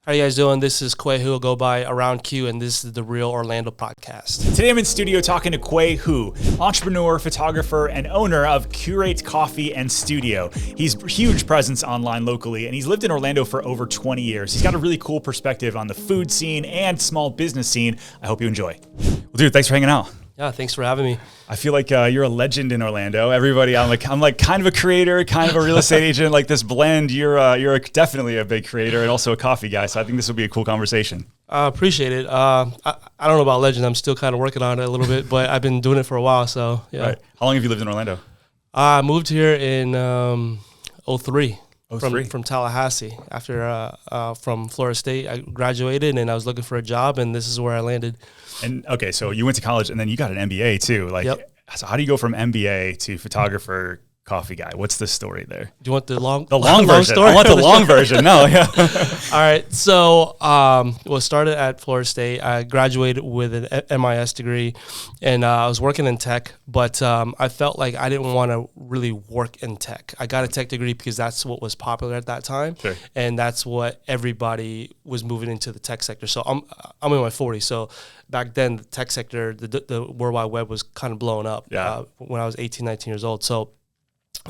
How you guys doing? This is Quay Hu, go by Around Q, and this is the Real Orlando podcast. Today I'm in studio talking to Quay Hu, entrepreneur, photographer, and owner of Qreate Coffee and Studio. He's a huge presence online locally, and he's lived in Orlando for over 20 years. He's got a really cool perspective on the food scene and small business scene. I hope you enjoy. Well, dude, thanks for hanging out. Yeah, thanks for having me. I feel like you're a legend in Orlando. Everybody, I'm like kind of a creator, kind of a real estate agent. Like this blend, you're definitely a big creator and also a coffee guy. So I think this will be a cool conversation. I appreciate it. I don't know about legend. I'm still kind of working on it a little bit, but I've been doing it for a while. So yeah. Right. How long have you lived in Orlando? I moved here in 03. From Tallahassee after from Florida State. I graduated and I was looking for a job, and this is where I landed. And okay, so you went to college and then you got an MBA too. Like, yep. So how do you go from MBA to photographer, coffee guy? What's the story there? Do you want the long version? Story? I want the long version. No, yeah. All right. So, started at Florida State. I graduated with an MIS degree, and I was working in tech. But I felt like I didn't want to really work in tech. I got a tech degree because that's what was popular at that time, sure. And that's what everybody was moving into the tech sector. So I'm in my 40s. So back then, the tech sector, the World Wide Web was kind of blowing up. Yeah. When I was 18, 19 years old. So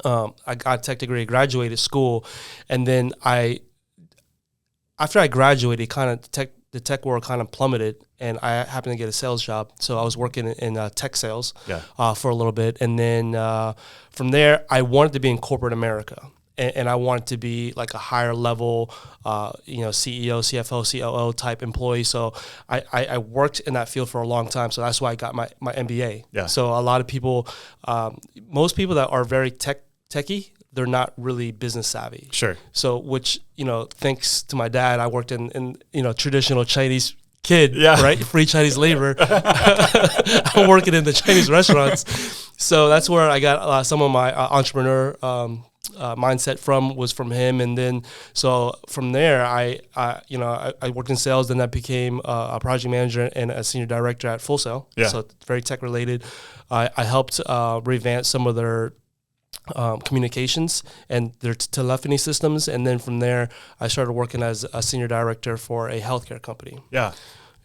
I got a tech degree, graduated school, and then after I graduated, the tech world kind of plummeted, and I happened to get a sales job. So I was working in tech sales for a little bit, and then from there, I wanted to be in corporate America, and I wanted to be like a higher level, CEO, CFO, COO type employee. So I worked in that field for a long time. So that's why I got my MBA. Yeah. So a lot of people, most people that are very techie, they're not really business savvy. Sure. So which, thanks to my dad, I worked in traditional Chinese kid, right? Free Chinese labor. I'm working in the Chinese restaurants. So that's where I got some of my entrepreneur mindset was from him. And then, so from there, I worked in sales, then I became a project manager and a senior director at Full Sail. Yeah. So very tech related. I helped revamp some of their communications and their telephony systems, and then from there I started working as a senior director for a healthcare company. Yeah.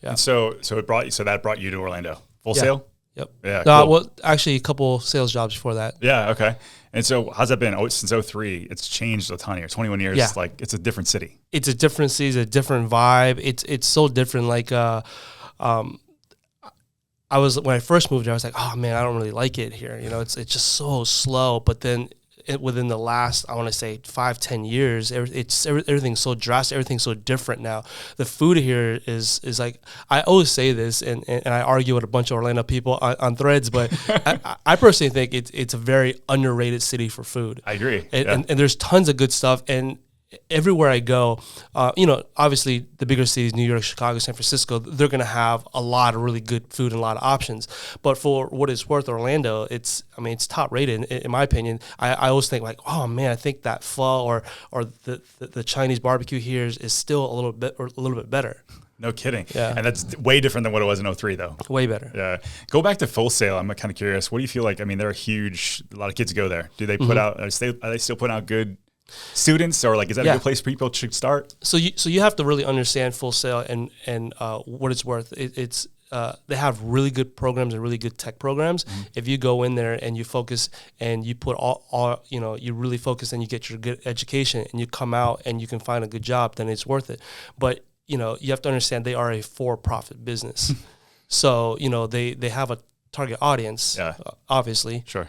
And so that brought you to Orlando. Full Sail? Yep. Yeah. Cool. Well, actually a couple sales jobs before that. Yeah. Okay. And so how's that been? Since 03, it's changed a ton here. 21 years. Yeah. Like it's a different city. It's a different city. It's a different vibe. It's so different. Like, when I first moved here, I was like, oh man, I don't really like it here. It's just so slow. But then within the last, I want to say 5-10 years, everything's so drastic. Everything's so different now. The food here is like, I always say this, and I argue with a bunch of Orlando people on threads, but I personally think it's a very underrated city for food. I agree. And there's tons of good stuff. And everywhere I go, obviously the bigger cities, New York, Chicago, San Francisco, they're going to have a lot of really good food and a lot of options. But for what it's worth, Orlando, it's top rated in my opinion. I always think like, oh man, I think that pho or the Chinese barbecue here is still a little bit better. No kidding. Yeah. And that's way different than what it was in 03 though. Way better. Yeah. Go back to Full Sail. I'm kind of curious. What do you feel like? They're a lot of kids go there. Do they put out, are they still putting out good students, or like is that a good place people should start? So you have to really understand Full Sail and what it's worth. It's they have really good programs and really good tech programs. Mm-hmm. If you go in there and you focus and you put all you really focus and you get your good education and you come out and you can find a good job, then it's worth it. But you have to understand they are a for-profit business. So they have a target audience, obviously. Sure.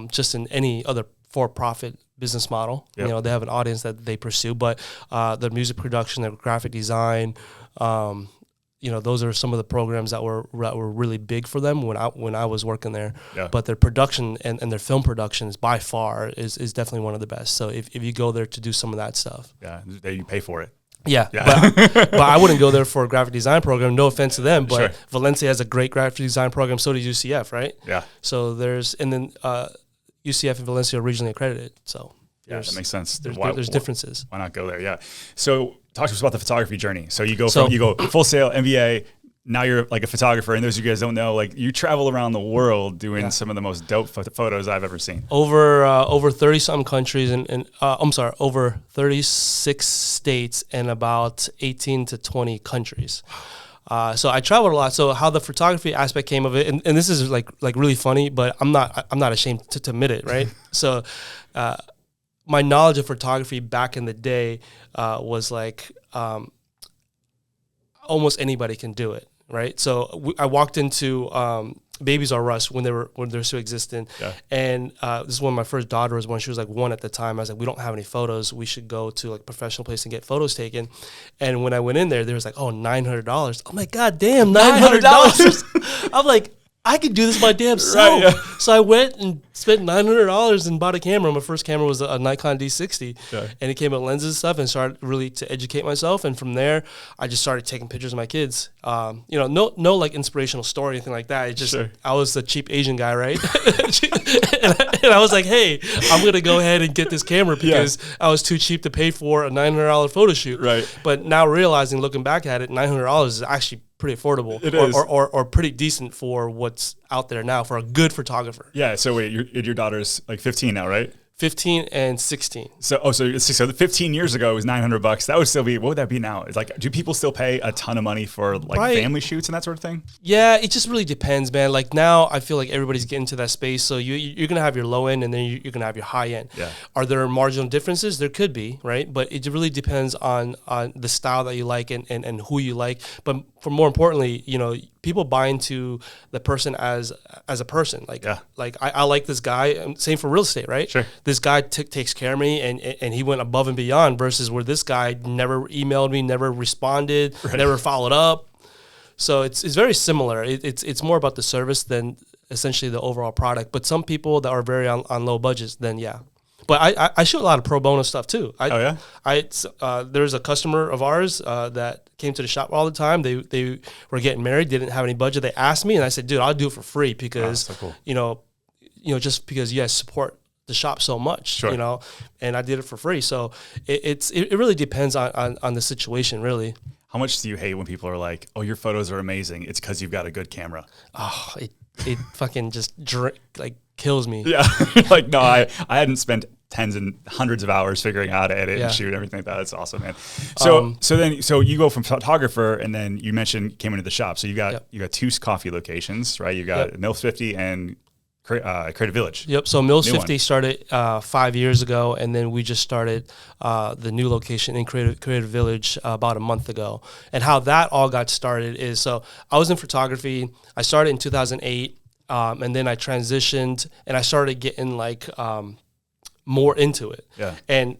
Just in any other for-profit business model. Yep. They have an audience that they pursue, but their music production, their graphic design, those are some of the programs that were really big for them when I was working there. Yeah. But their production and their film production is by far is definitely one of the best. So if you go there to do some of that stuff, you pay for it. Yeah. But I wouldn't go there for a graphic design program. No offense to them, but sure. Valencia has a great graphic design program. So does UCF, right? Yeah. So UCF and Valencia are regionally accredited, so that makes sense. There's differences. Why not go there? Yeah. So talk to us about the photography journey. So you go Full Sail, MBA, now you're like a photographer, and those of you guys don't know, like you travel around the world doing some of the most dope photos I've ever seen. Over 30 something countries and I'm sorry, over 36 states and about 18 to 20 countries. So I traveled a lot. So how the photography aspect came of it, and this is like really funny, but I'm not ashamed to admit it, right? So my knowledge of photography back in the day was like almost anybody can do it. Right, so I walked into Babies R Us when they're still existing, and this is when my first daughter was born. She was like 1 at the time. I was like, we don't have any photos. We should go to like a professional place and get photos taken. And when I went in there was like, oh, $900. I'm like, God damn, $900. I'm like, I could do this my damn self. Right, yeah. So I went and spent $900 and bought a camera. My first camera was a Nikon D60, and it came with lenses and stuff, and started really to educate myself. And from there, I just started taking pictures of my kids. No like inspirational story or anything like that. It just I was the cheap Asian guy, right? and I was like, hey, I'm gonna go ahead and get this camera because I was too cheap to pay for a $900 photo shoot. Right. But now realizing, looking back at it, $900 is actually pretty affordable, or pretty decent for what's out there now for a good photographer. Yeah. So wait, your daughter's like 15 now, right? 15 and 16. So the 15 years ago it was $900. That would still be, what would that be now? It's like, do people still pay a ton of money for like family shoots and that sort of thing? Yeah, it just really depends, man. Like now I feel like everybody's getting to that space. So you're going to have your low end and then you're going to have your high end. Yeah. Are there marginal differences? There could be, right? But it really depends on the style that you like and who you like. But for more importantly, people buy into the person as a person. Like I like this guy. Same for real estate, right? Sure. This guy takes care of me, and he went above and beyond. Versus where this guy never emailed me, never responded, never followed up. So it's very similar. It's more about the service than essentially the overall product. But some people that are very on low budgets, then yeah. But I shoot a lot of pro bono stuff too. There's a customer of ours that came to the shop all the time. They were getting married, didn't have any budget. They asked me, and I said, "Dude, I'll do it for free because so cool. Just because you guys support the shop so much, and I did it for free." So it really depends on the situation, really. How much do you hate when people are like, "Oh, your photos are amazing. It's because you've got a good camera." Oh, it fucking just kills me. Yeah. Like, no, I hadn't spent tens and hundreds of hours figuring out how to edit and shoot and everything like that. That's awesome, man. So you go from photographer, and then you mentioned came into the shop. So you got 2 coffee locations, right? You got Mills 50 and Creative Village. Yep. So Mills 50 started 5 years ago, and then we just started the new location in Creative Village about a month ago. And how that all got started is, so I was in photography. I started in 2008. And then I transitioned and I started getting more into it. Yeah. And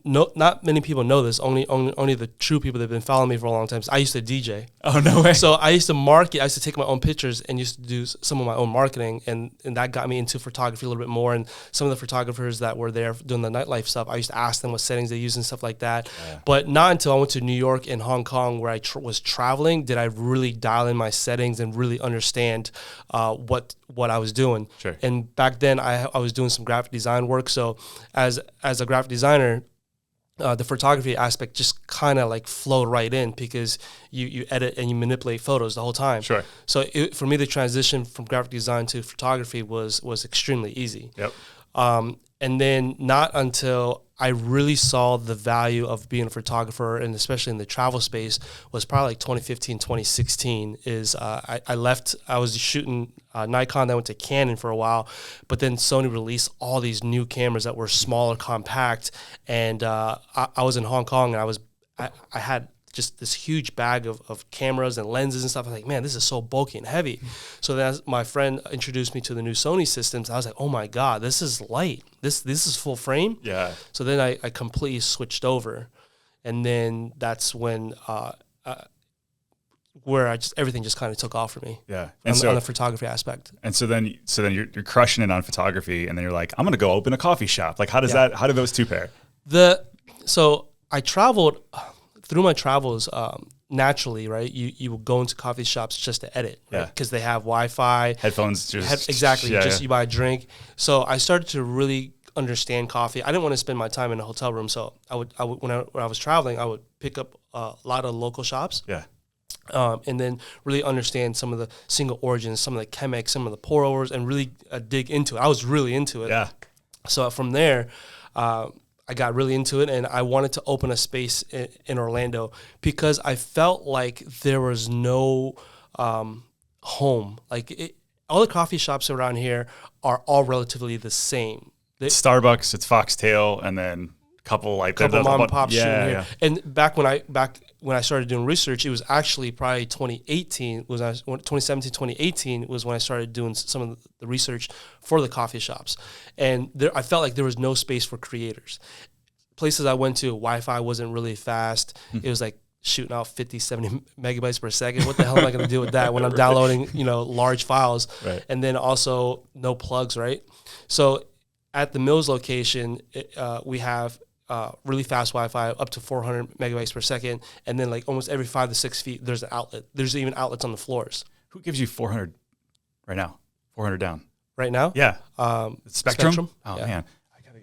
not many people know this. Only the true people that have been following me for a long time. So I used to DJ. Oh, no way. So I used to market. I used to take my own pictures and used to do some of my own marketing, and that got me into photography a little bit more. And some of the photographers that were there doing the nightlife stuff, I used to ask them what settings they use and stuff like that. Yeah. But not until I went to New York and Hong Kong, where I was traveling, did I really dial in my settings and really understand what I was doing. Sure. And back then, I was doing some graphic design work. So as a graphic designer, the photography aspect just kind of flowed right in because you edit and you manipulate photos the whole time. Sure. So for me, the transition from graphic design to photography was extremely easy. Yep. And then not until I really saw the value of being a photographer, and especially in the travel space, was probably 2015, 2016 is I left. I was shooting Nikon, then went to Canon for a while, but then Sony released all these new cameras that were smaller, compact, and I was in Hong Kong, and I had just this huge bag of cameras and lenses and stuff. I was like, man, this is so bulky and heavy. So then my friend introduced me to the new Sony systems. I was like, oh my God, this is light. This is full frame. Yeah. So then I completely switched over. And then that's when where everything just kind of took off for me. Yeah. And on the photography aspect. And so then you're crushing it on photography, and then you're like, I'm gonna go open a coffee shop. Like, how do those two pair? So I traveled through my travels, naturally, right? You will go into coffee shops just to edit, right? Because they have Wi-Fi, headphones, exactly. You buy a drink. So I started to really understand coffee. I didn't want to spend my time in a hotel room, so I would when I was traveling, I would pick up a lot of local shops. Yeah. And then really understand some of the single origins, some of the chemics, some of the pour overs, and really dig into it. I was really into it. Yeah. So from there, I got really into it, and I wanted to open a space in Orlando because I felt like there was no home. Like all the coffee shops around here are all relatively the same. Starbucks, it's Foxtail, and then couple mom and pop shooting here. Yeah. And back when I started doing research, it was actually probably 2017, 2018 was when I started doing some of the research for the coffee shops. And I felt like there was no space for creators. Places I went to, Wi-Fi wasn't really fast. It was like shooting out 50, 70 megabytes per second. What the hell am I going to do with that when I'm downloading, large files? Right. And then also no plugs, right? So at the Mills location, we have really fast Wi-Fi up to 400 megabytes per second, and then like almost every 5 to 6 feet there's an outlet. There's even outlets on the floors. Who gives you 400 right now? 400 down right now? Yeah. Spectrum? Oh yeah. Man, I gotta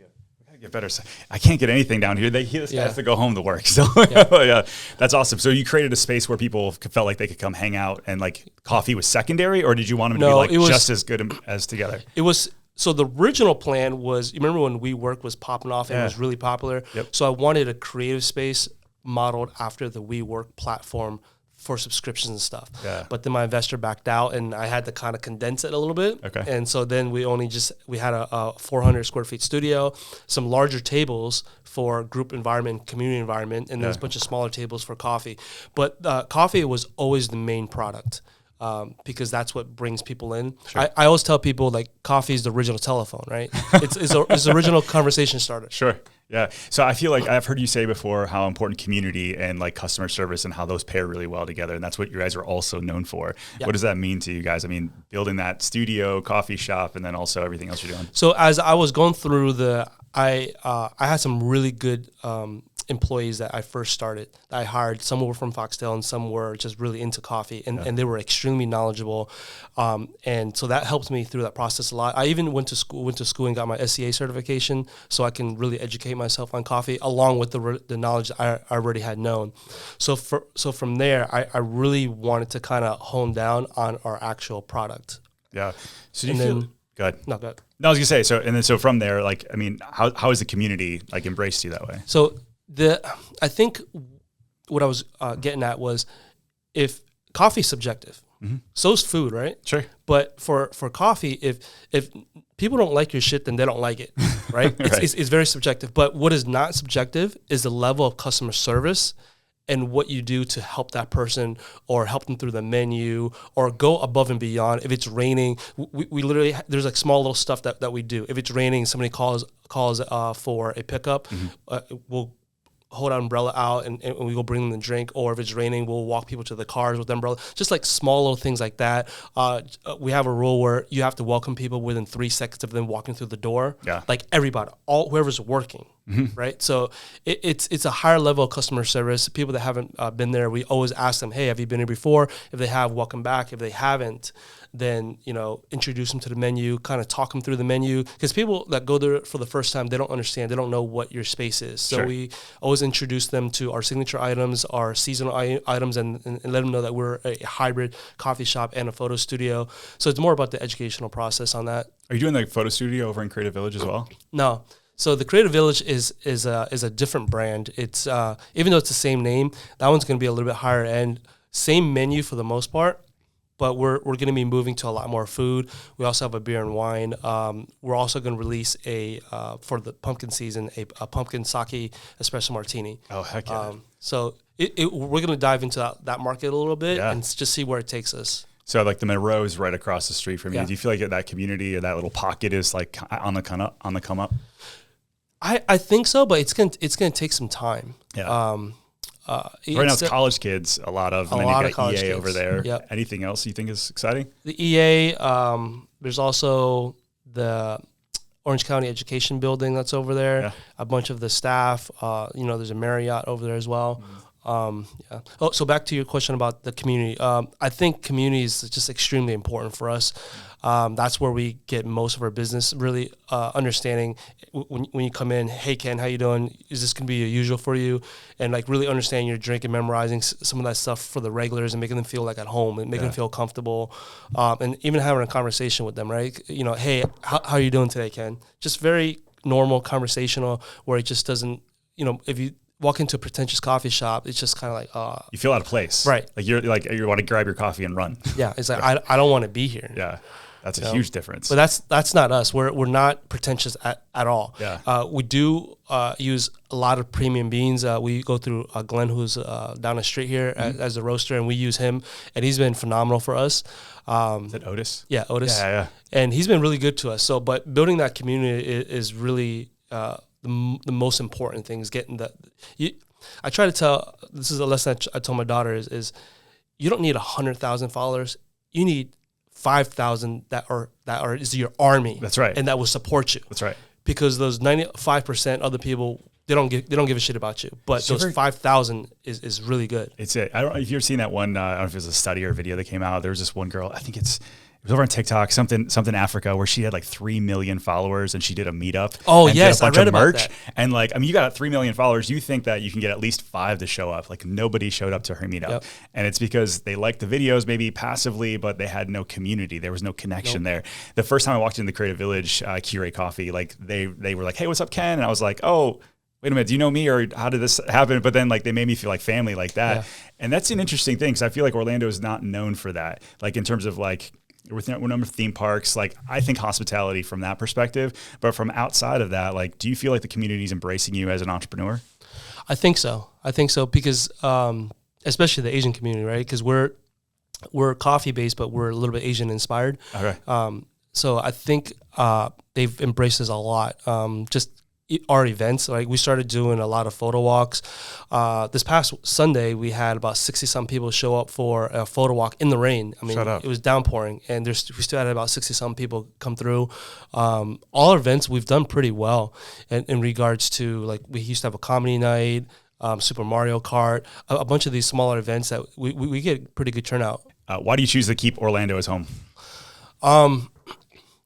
get better. I can't get anything down here. This guy has to go home to work. So yeah, that's awesome. So you created a space where people felt like they could come hang out, and like coffee was secondary, or did you want them to be like just as good as together? It was. So the original plan was, you remember when WeWork was popping off and it was really popular? Yep. So I wanted a creative space modeled after the WeWork platform for subscriptions and stuff. Yeah. But then my investor backed out, and I had to kind of condense it a little bit. Okay. And so then we had a 400 square feet studio, some larger tables for group environment, community environment, and there's a bunch of smaller tables for coffee. But coffee was always the main product. Because that's what brings people in. Sure. I always tell people, like, coffee is the original telephone, right? it's the original conversation starter. Sure. Yeah. So I feel like I've heard you say before how important community and like customer service and how those pair really well together. And that's what you guys are also known for. Yep. What does that mean to you guys? I mean, building that studio, coffee shop, and then also everything else you're doing. So as I was going through I had some really good employees that I first started, that I hired. Some were from Foxtail and some were just really into coffee, and they were extremely knowledgeable. And so that helped me through that process a lot. I even went to school and got my SCA certification so I can really educate myself on coffee along with the knowledge that I already had known. So from there, I really wanted to kind of hone down on our actual product. Yeah. So do you feel... Go ahead. No, go ahead. No, I was gonna say, so from there, like, I mean, how has the community like embraced you that way? So I think what I was getting at was, if coffee's subjective, so's food, right? Sure. But for coffee, if people don't like your shit, then they don't like it, right? Right. It's very subjective. But what is not subjective is the level of customer service and what you do to help that person, or help them through the menu, or go above and beyond. If it's raining, we literally, there's like small little stuff that we do. If it's raining, somebody calls for a pickup, we'll hold an umbrella out and we go bring them the drink. Or if it's raining, we'll walk people to the cars with the umbrella. Just like small little things like that. We have a rule where you have to welcome people within 3 seconds of them walking through the door. Yeah. Like everybody, whoever's working. Right. So it's a higher level of customer service. People that haven't been there, we always ask them, hey, have you been here before? If they have, welcome back. If they haven't, then, introduce them to the menu, kind of talk them through the menu. Because people that go there for the first time, they don't understand. They don't know what your space is. So we always introduce them to our signature items, our seasonal items, and let them know that we're a hybrid coffee shop and a photo studio. So it's more about the educational process on that. Are you doing the photo studio over in Creative Village as well? No. So the Creative Village is a different brand. It's even though it's the same name, that one's going to be a little bit higher end. Same menu for the most part, but we're going to be moving to a lot more food. We also have a beer and wine. We're also going to release for the pumpkin season a pumpkin sake espresso martini. Oh, heck yeah! So we're going to dive into that market a little bit and just see where it takes us. So like the Monroe is right across the street from you. Yeah. Do you feel like that community or that little pocket is like on the come up? I think so, but it's gonna take some time. Yeah. Right now it's college kids, a lot of college EA kids over there. Yep. Anything else you think is exciting? The EA, there's also the Orange County Education Building that's over there. Yeah. A bunch of the staff, there's a Marriott over there as well. Yeah. Oh, so back to your question about the community. I think community is just extremely important for us. That's where we get most of our business. Really understanding when you come in, hey Ken, how you doing? Is this gonna be usual for you? And like really understanding your drink and memorizing some of that stuff for the regulars and making them feel like at home and making them feel comfortable. And even having a conversation with them, right? You know, hey, how are you doing today, Ken? Just very normal conversational where it just doesn't, you know, if you walk into a pretentious coffee shop, it's just kind of like, you feel out of place, right? Like you want to grab your coffee and run. Yeah, it's like I don't want to be here. Yeah, that's a huge difference. But that's not us. We're not pretentious at all. Yeah. We do use a lot of premium beans. We go through Glenn, who's down the street here as a roaster, and we use him, and he's been phenomenal for us. Is it Otis? Yeah, Otis. Yeah. And he's been really good to us. So, but building that community is really the most important thing. Is getting that. I try to tell. This is a lesson I told my daughter is you don't need 100,000 followers. You need 5,000 that are is your army. That's right. And that will support you. That's right. Because those 95% other people, they don't give a shit about you. But those 5,000 is really good. It's it. I don't know if you've seen that one. I don't know if it was a study or a video that came out. There was this one girl. I think it was over on TikTok, something Africa, where she had like 3 million followers and she did a meetup. Oh, and yes, did a bunch I read of about merch. that. And like, I mean, you got 3 million followers. You think that you can get at least 5 to show up. Like nobody showed up to her meetup. Yep. And it's because they liked the videos maybe passively, but they had no community. There was no connection there. The first time I walked into the Creative Village, Qreate Coffee, like they were like, hey, what's up, Ken? And I was like, oh, wait a minute, do you know me or how did this happen? But then like they made me feel like family like that. Yeah. And that's an interesting thing because I feel like Orlando is not known for that. Like in terms of like, with a number of theme parks, like I think hospitality from that perspective, but from outside of that, like, do you feel like the community is embracing you as an entrepreneur? I think so because especially the Asian community, right? Because we're coffee based, but we're a little bit Asian inspired. Okay. So I think they've embraced us a lot. Just our events, like we started doing a lot of photo walks. This past Sunday, we had about 60-some people show up for a photo walk in the rain. I mean, it was downpouring, and we still had about 60-some people come through. All our events, we've done pretty well in regards to, like, we used to have a comedy night, Super Mario Kart, a bunch of these smaller events that we get pretty good turnout. Why do you choose to keep Orlando as home?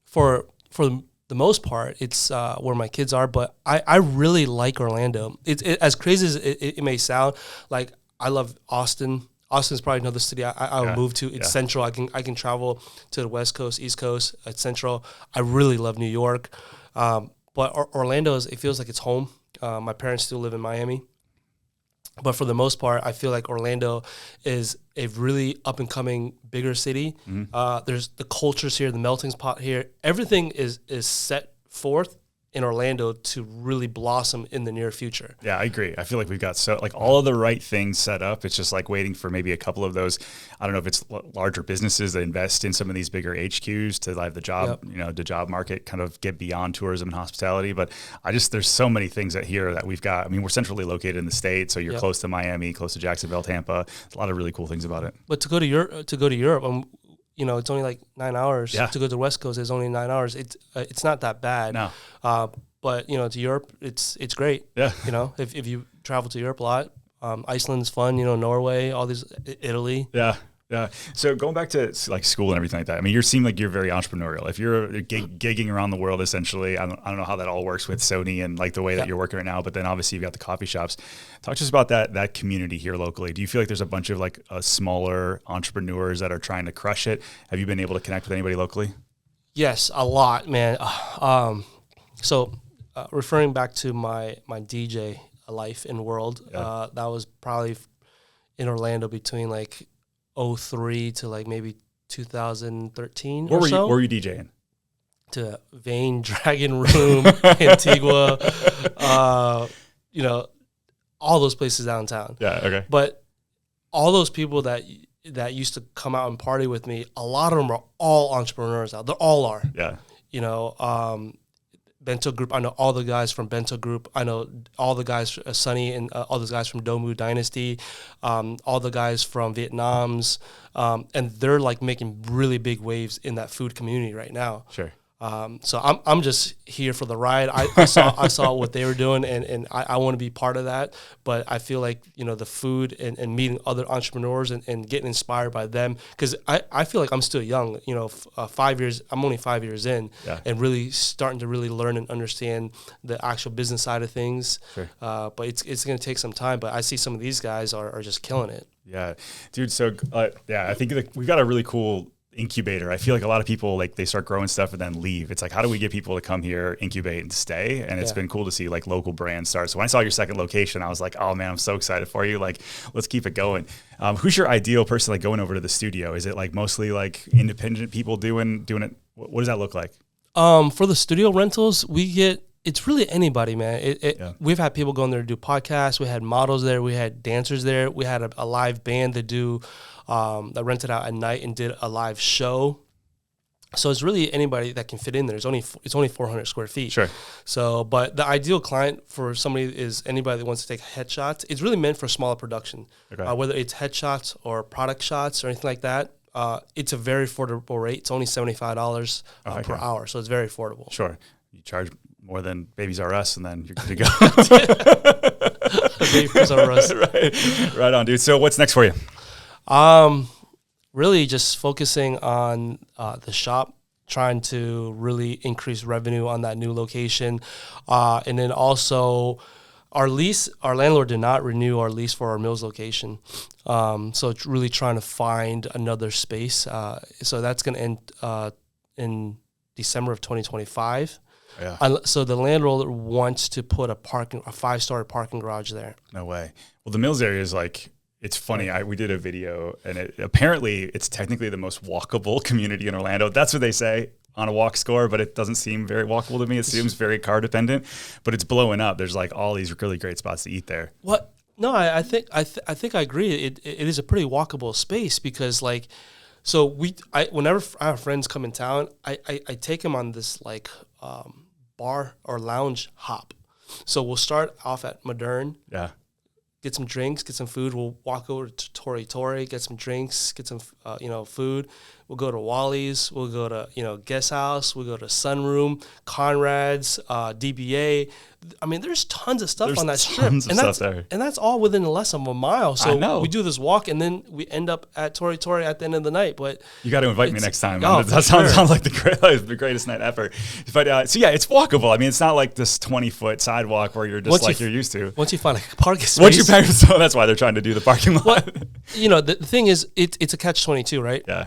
For the most part, it's where my kids are, but I really like Orlando. As crazy as it may sound, like I love Austin. Austin's probably another city I would move to. It's central. I can travel to the West Coast, East Coast. It's central. I really love New York, but Orlando it feels like it's home. My parents still live in Miami. But for the most part, I feel like Orlando is a really up-and-coming, bigger city. Mm-hmm. There's the cultures here, the melting pot here. Everything is set forth in Orlando to really blossom in the near future. Yeah, I agree. I feel like we've got all of the right things set up. It's just like waiting for maybe a couple of those. I don't know if it's larger businesses that invest in some of these bigger HQs to have the job, the job market kind of get beyond tourism and hospitality. But there's so many things here that we've got. I mean, we're centrally located in the state, so you're close to Miami, close to Jacksonville, Tampa. There's a lot of really cool things about it. But to go to Europe, it's only like 9 hours. To go to the West Coast, it's only 9 hours. It's not that bad. No. But to Europe, it's great. Yeah. If you travel to Europe a lot, Iceland's fun. Norway, all these, Italy. Yeah. Yeah. So going back to like school and everything like that, I mean, you seem like you're very entrepreneurial. If you're gigging around the world, essentially, I don't know how that all works with Sony and like the way that you're working right now, but then obviously you've got the coffee shops. Talk to us about that community here locally. Do you feel like there's a bunch of like smaller entrepreneurs that are trying to crush it? Have you been able to connect with anybody locally? Yes, a lot, man. So referring back to my DJ life and world, that was probably in Orlando between like 2003 to like maybe 2013 Where were you DJing? To Vane, Dragon Room, Antigua, all those places downtown. Yeah, okay. But all those people that used to come out and party with me, a lot of them are all entrepreneurs now. They all are. Yeah. Bento Group, I know all the guys from Bento Group. I know all the guys, Sunny, and all those guys from Domu Dynasty, all the guys from Vietnam's, and they're like making really big waves in that food community right now. Sure. So I'm just here for the ride. I saw what they were doing, and I want to be part of that. But I feel like, the food and meeting other entrepreneurs and getting inspired by them, because I feel like I'm still young. 5 years. I'm only 5 years in, and really starting to really learn and understand the actual business side of things. Sure. But it's going to take some time. But I see some of these guys are just killing it. Yeah, dude. So I think we've got a really cool incubator. I feel like a lot of people, like, they start growing stuff and then leave. It's like, how do we get people to come here, incubate, and stay? And it's been cool to see like local brands start. So when I saw your second location, I was like, oh man, I'm so excited for you. Like, let's keep it going. Who's your ideal person, like, going over to the studio? Is it like mostly like independent people doing it? What does that look like? For the studio rentals, it's really anybody, man. We've had people go in there to do podcasts. We had models there. We had dancers there. We had a live band that rented out at night and did a live show. So it's really anybody that can fit in there. It's only 400 square feet. Sure. So, but the ideal client for somebody is anybody that wants to take headshots. It's really meant for smaller production, whether it's headshots or product shots or anything like that. It's a very affordable rate. It's only $75 per hour, so it's very affordable. Sure. You charge more than Babies R Us, and then you're good to go. Babies R Us. Right on, dude. So what's next for you? Really just focusing on the shop, trying to really increase revenue on that new location. And then also our landlord did not renew our lease for our Mills location. So it's really trying to find another space. So that's going to end in December of 2025. Yeah. So the landlord wants to put a 5-star parking garage there. No way. Well, the Mills area is like, it's funny. We did a video, and apparently it's technically the most walkable community in Orlando. That's what they say on a walk score, but it doesn't seem very walkable to me. It seems very car dependent, but it's blowing up. There's like all these really great spots to eat there. What? No, I think I agree. It is a pretty walkable space because like, so whenever our friends come in town, I take them on this like bar or lounge hop. So we'll start off at Modern. Yeah. Get some drinks, get some food. We'll walk over to Tori, get some drinks, get some food. We'll go to Wally's. We'll go to Guest House. We'll go to Sunroom, Conrad's, DBA. I mean, there's tons of stuff on that strip, and that's all within less of a mile. So I know. We do this walk, and then we end up at Tori at the end of the night. But you got to invite me next time. That sounds like the greatest night ever. But so yeah, it's walkable. I mean, it's not like this 20-foot sidewalk where you're just you're used to. Once you find a parking space, so that's why they're trying to do the parking lot. Well, the thing is, it's a catch-22, right? Yeah.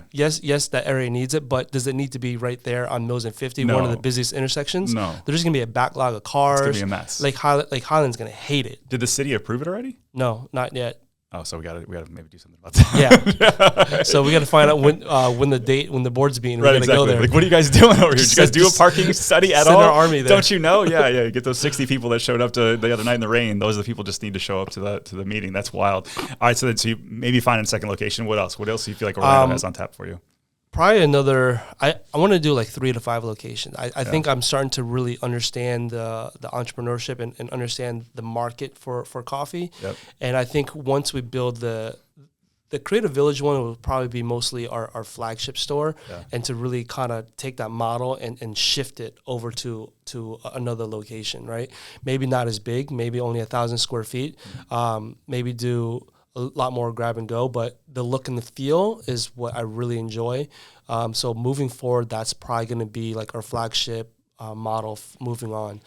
Yes, that area needs it, but does it need to be right there on Mills and 50, one of the busiest intersections? No. There's going to be a backlog of cars. It's going to be a mess. Lake Highland's going to hate it. Did the city approve it already? No, not yet. Oh, so we got to maybe do something about that. Yeah. So we got to find out when the board's being. Right, we got to go there. Like, what are you guys doing over here? Did you guys do a parking study at all? Send our army there. Don't you know? Yeah. Get those 60 people that showed up to the other night in the rain. Those are the people just need to show up to the meeting. That's wild. All right, so you maybe find a second location. What else? What else do you feel like Orlando has on tap for you? Probably another. I want to do like 3 to 5 locations. I think I'm starting to really understand the entrepreneurship and understand the market for coffee. Yep. And I think once we build the Creative Village one will probably be mostly our flagship store, and to really kind of take that model and shift it over to another location, right? Maybe not as big, maybe only 1,000 square feet. Maybe do a lot more grab and go, but the look and the feel is what I really enjoy. So moving forward, that's probably going to be like our flagship model moving on.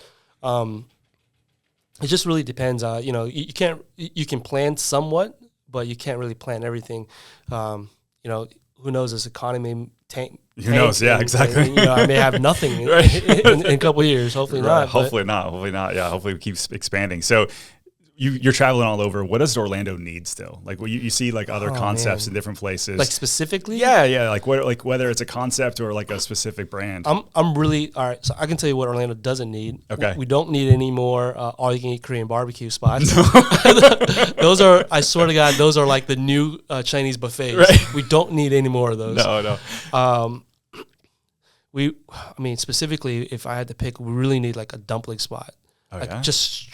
It just really depends. You can plan somewhat, but you can't really plan everything. Who knows, this economy tank. Who knows? Yeah, exactly. And, I may have nothing in a couple of years. Hopefully not. Hopefully not. Yeah, hopefully it keeps expanding. So you're traveling all over. What does Orlando need still? Like, you see like other concepts in different places. Like specifically? Yeah. Like whether it's a concept or like a specific brand. I'm really all right. So I can tell you what Orlando doesn't need. Okay. We don't need any more all you can eat Korean barbecue spots. No. Those are, I swear to God, those are like the new Chinese buffets. Right. We don't need any more of those. No. Specifically, if I had to pick, we really need like a dumpling spot. Just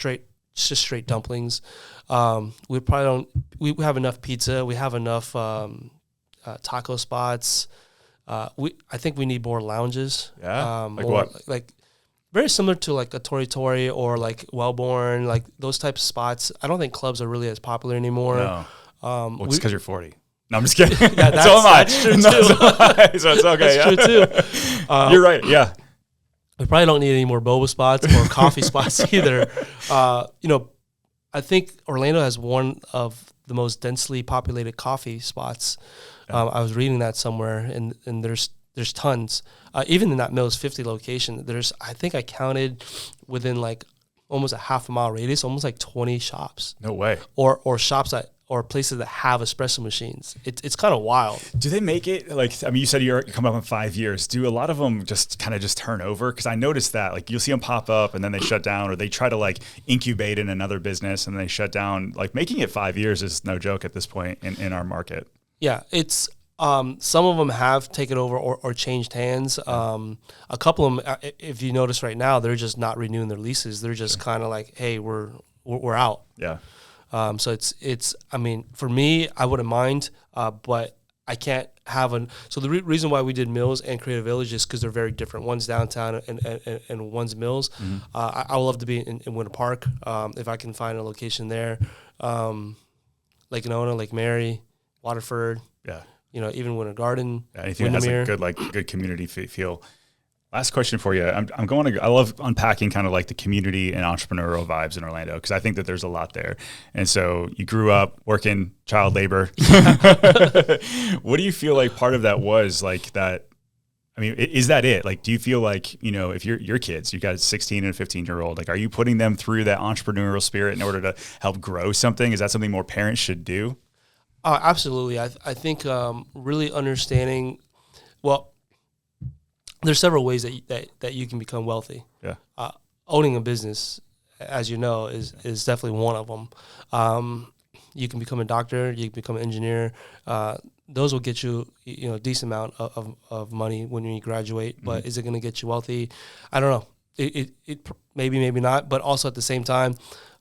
straight dumplings. We probably don't. We have enough pizza. We have enough taco spots. I think we need more lounges. Yeah. Like more, what? Like very similar to like a Tori Tori or like Wellborn, like those types of spots. I don't think clubs are really as popular anymore. No. Well, it's because you're 40. No, I'm just kidding. Yeah, that's true too. So it's okay. That's true too. You're right. Yeah. We probably don't need any more boba spots or coffee spots either. I think Orlando has one of the most densely populated coffee spots. Yeah. I was reading that somewhere, and there's tons. Even in that Mills 50 location, I think I counted within like almost a half a mile radius, almost like 20 shops. No way. Or shops or places that have espresso machines. It's kind of wild. Do they make it like, I mean, you said you're coming up in 5 years. Do a lot of them just turn over? Because I noticed that like you'll see them pop up and then they shut down, or they try to like incubate in another business and they shut down. Like making it 5 years is no joke at this point in our market. Yeah, it's some of them have taken over or changed hands. A couple of them, if you notice right now, they're just not renewing their leases. They're just kind of like, hey, we're out. Yeah. So it's. I mean, for me, I wouldn't mind, but I can't have an. So the reason why we did Mills and Creative Village is because they're very different. One's downtown and one's Mills. Mm-hmm. I would love to be in Winter Park if I can find a location there. Lake Nona, Lake Mary, Waterford. Yeah. Even Winter Garden. Yeah, anything that has a good community feel. Last question for you. I love unpacking kind of like the community and entrepreneurial vibes in Orlando, because I think that there's a lot there. And so you grew up working child labor. What do you feel like part of that was like that? I mean, is that it? Like, do you feel like, if your kids, you got a 16 and a 15-year-old, like, are you putting them through that entrepreneurial spirit in order to help grow something? Is that something more parents should do? Absolutely. I think really understanding, well, there's several ways that you can become wealthy. Yeah. Owning a business, as you know, is definitely one of them. You can become a doctor. You can become an engineer. Those will get you, a decent amount of money when you graduate. But is it going to get you wealthy? I don't know. It maybe not. But also at the same time,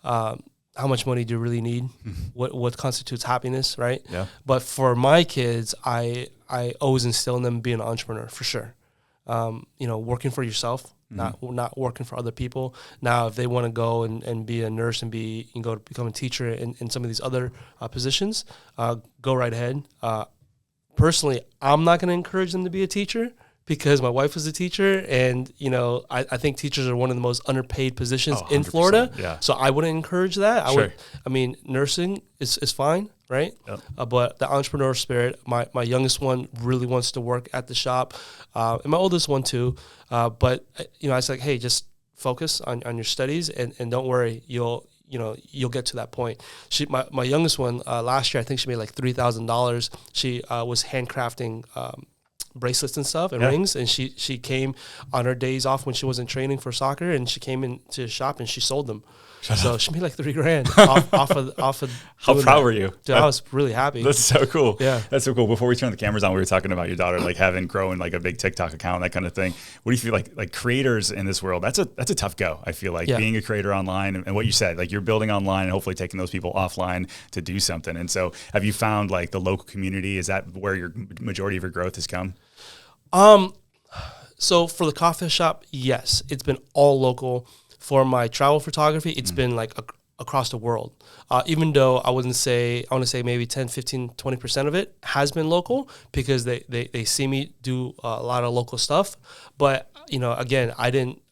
how much money do you really need? What constitutes happiness, right? Yeah. But for my kids, I always instill in them being an entrepreneur for sure. Working for yourself, not working for other people. Now, if they want to go and be a nurse and go to become a teacher in some of these other positions, go right ahead. Personally, I'm not going to encourage them to be a teacher because my wife was a teacher, and I think teachers are one of the most underpaid positions in Florida. Yeah. So I wouldn't encourage that. Sure. Nursing is fine, right? Yep. But the entrepreneurial spirit, my youngest one really wants to work at the shop, and my oldest one too. But I was like, hey, just focus on your studies and don't worry, you'll get to that point. My youngest one last year, I think she made like $3,000. She was handcrafting bracelets and stuff and rings, and she came on her days off when she wasn't training for soccer, and she came into the shop and she sold them. So she made like $3,000 off of. How proud were you? Dude, I was really happy. That's so cool. Yeah, that's so cool. Before we turned the cameras on, we were talking about your daughter like growing like a big TikTok account, that kind of thing. What do you feel like creators in this world? That's a tough go. I feel like being a creator online, and what you said, like you're building online and hopefully taking those people offline to do something. And so, have you found like the local community? Is that where your majority of your growth has come? So for the coffee shop, yes, it's been all local. For my travel photography, it's been like across the world. Even though I want to say maybe 10, 15, 20% of it has been local because they see me do a lot of local stuff. But, again, I didn't,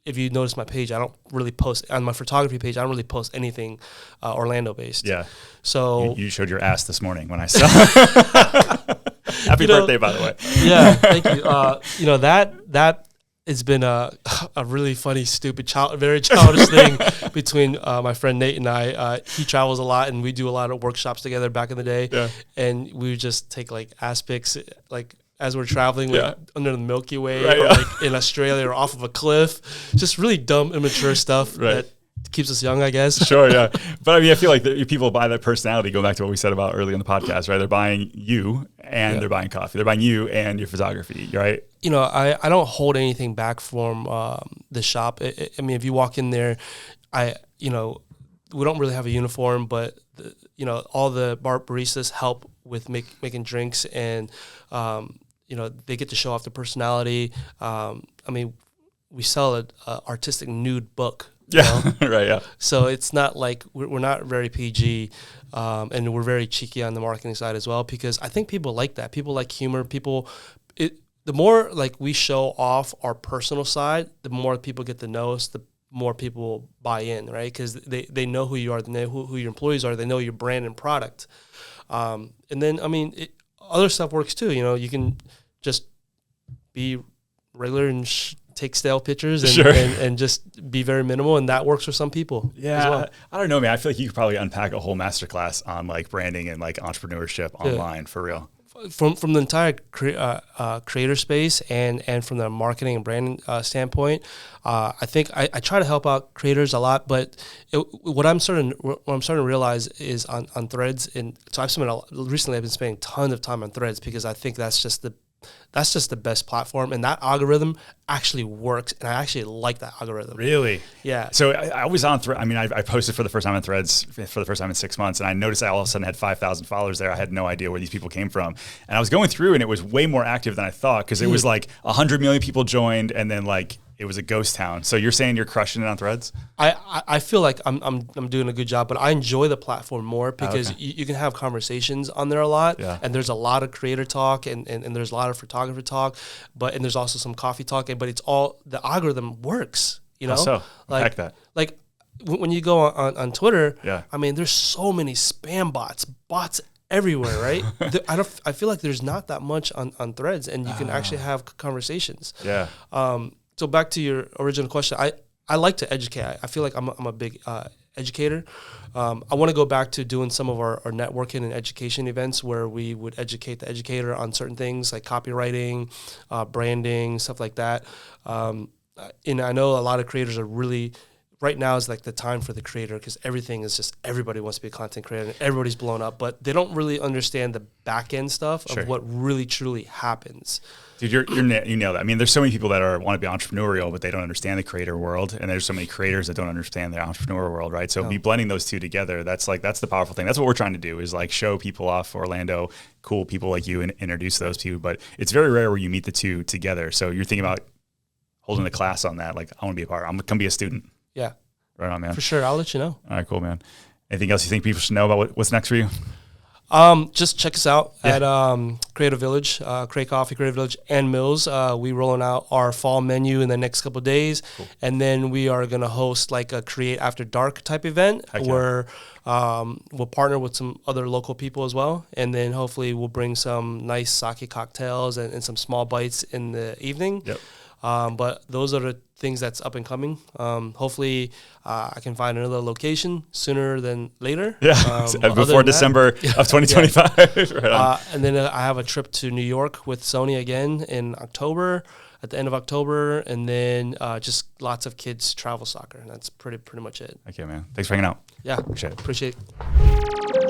if you notice my page, I don't really post, on my photography page, I don't really post anything Orlando based. Yeah. So you showed your ass this morning when I saw Happy birthday, by the way. Yeah, thank you. That it's been a really funny, stupid, very childish thing between my friend Nate and I. He travels a lot, and we do a lot of workshops together back in the day. Yeah. And we would just take like ass pics, like as we're traveling under the Milky Way, right, or like in Australia, or off of a cliff. Just really dumb, immature stuff that keeps us young, I guess. Sure, yeah. But I mean, I feel like people buy that personality. Go back to what we said about early in the podcast, right? They're buying you and they're buying coffee. They're buying you and your photography, right? I don't hold anything back from the shop. I mean, if you walk in there, we don't really have a uniform, but all the bar baristas help with making drinks, and they get to show off their personality. We sell an artistic nude book. Yeah, right. Yeah. So it's not like we're not very PG, and we're very cheeky on the marketing side as well, because I think people like that. People like humor. The more like we show off our personal side, the more people get to know us, the more people will buy in, right? Because they know who you are, they know who your employees are, they know your brand and product. And then, other stuff works too. You can just be regular and take stale pictures and just be very minimal, and that works for some people. Yeah, as well. I don't know, man. I feel like you could probably unpack a whole masterclass on like branding and like entrepreneurship online for real. From the entire creator space and from the marketing and branding standpoint, I think I try to help out creators a lot. But what I'm starting to realize is on Threads, and so recently I've been spending tons of time on Threads, because I think that's just the best platform, and that algorithm actually works, and I actually like that algorithm. Really? Yeah. So I was on Threads. I posted for the first time on Threads for the first time in 6 months, and I noticed I all of a sudden had 5,000 followers there. I had no idea where these people came from, and I was going through, and it was way more active than I thought, because it was like 100 million people joined, and then like it was a ghost town. So you're saying you're crushing it on Threads? I feel like I'm doing a good job, but I enjoy the platform more because you can have conversations on there a lot, and there's a lot of creator talk and there's a lot of photographer talk, and there's also some coffee talk, but it's all, the algorithm works, How so? Like that. Like when you go on Twitter, there's so many spam bots everywhere, right? I feel like there's not that much on Threads, and you can actually have conversations. Yeah. So back to your original question, I like to educate. I feel like I'm a big educator. I want to go back to doing some of our networking and education events where we would educate the educator on certain things like copywriting, branding, stuff like that. And I know a lot of creators are really, right now is like the time for the creator, because everything is just, everybody wants to be a content creator and everybody's blown up, but they don't really understand the back end stuff of what really truly happens. Dude, you nailed it. There's so many people that want to be entrepreneurial, but they don't understand the creator world, and there's so many creators that don't understand the entrepreneur world, right? So be blending those two together. That's the powerful thing. That's what we're trying to do, is like show people off Orlando, cool people like you, and introduce those to you. But it's very rare where you meet the two together. So you're thinking about holding a class on that. Like, I want to be a part. I'm gonna be a student. Yeah. Right on, man. For sure. I'll let you know. All right, cool, man. Anything else you think people should know about what's next for you? Just check us out at Creative Village, Qreate Coffee, Creative Village, and Mills. We rolling out our fall menu in the next couple of days, and then we are going to host like a Create After Dark type event where we'll partner with some other local people as well, and then hopefully we'll bring some nice sake cocktails and some small bites in the evening. Yep. But those are the things that's up and coming. Hopefully, I can find another location sooner than later. Yeah, before December of 2025. Right and then I have a trip to New York with Sony again in October, at the end of October, and then just lots of kids travel soccer. And that's pretty much it. Okay, man. Thanks for hanging out. Yeah, Appreciate it.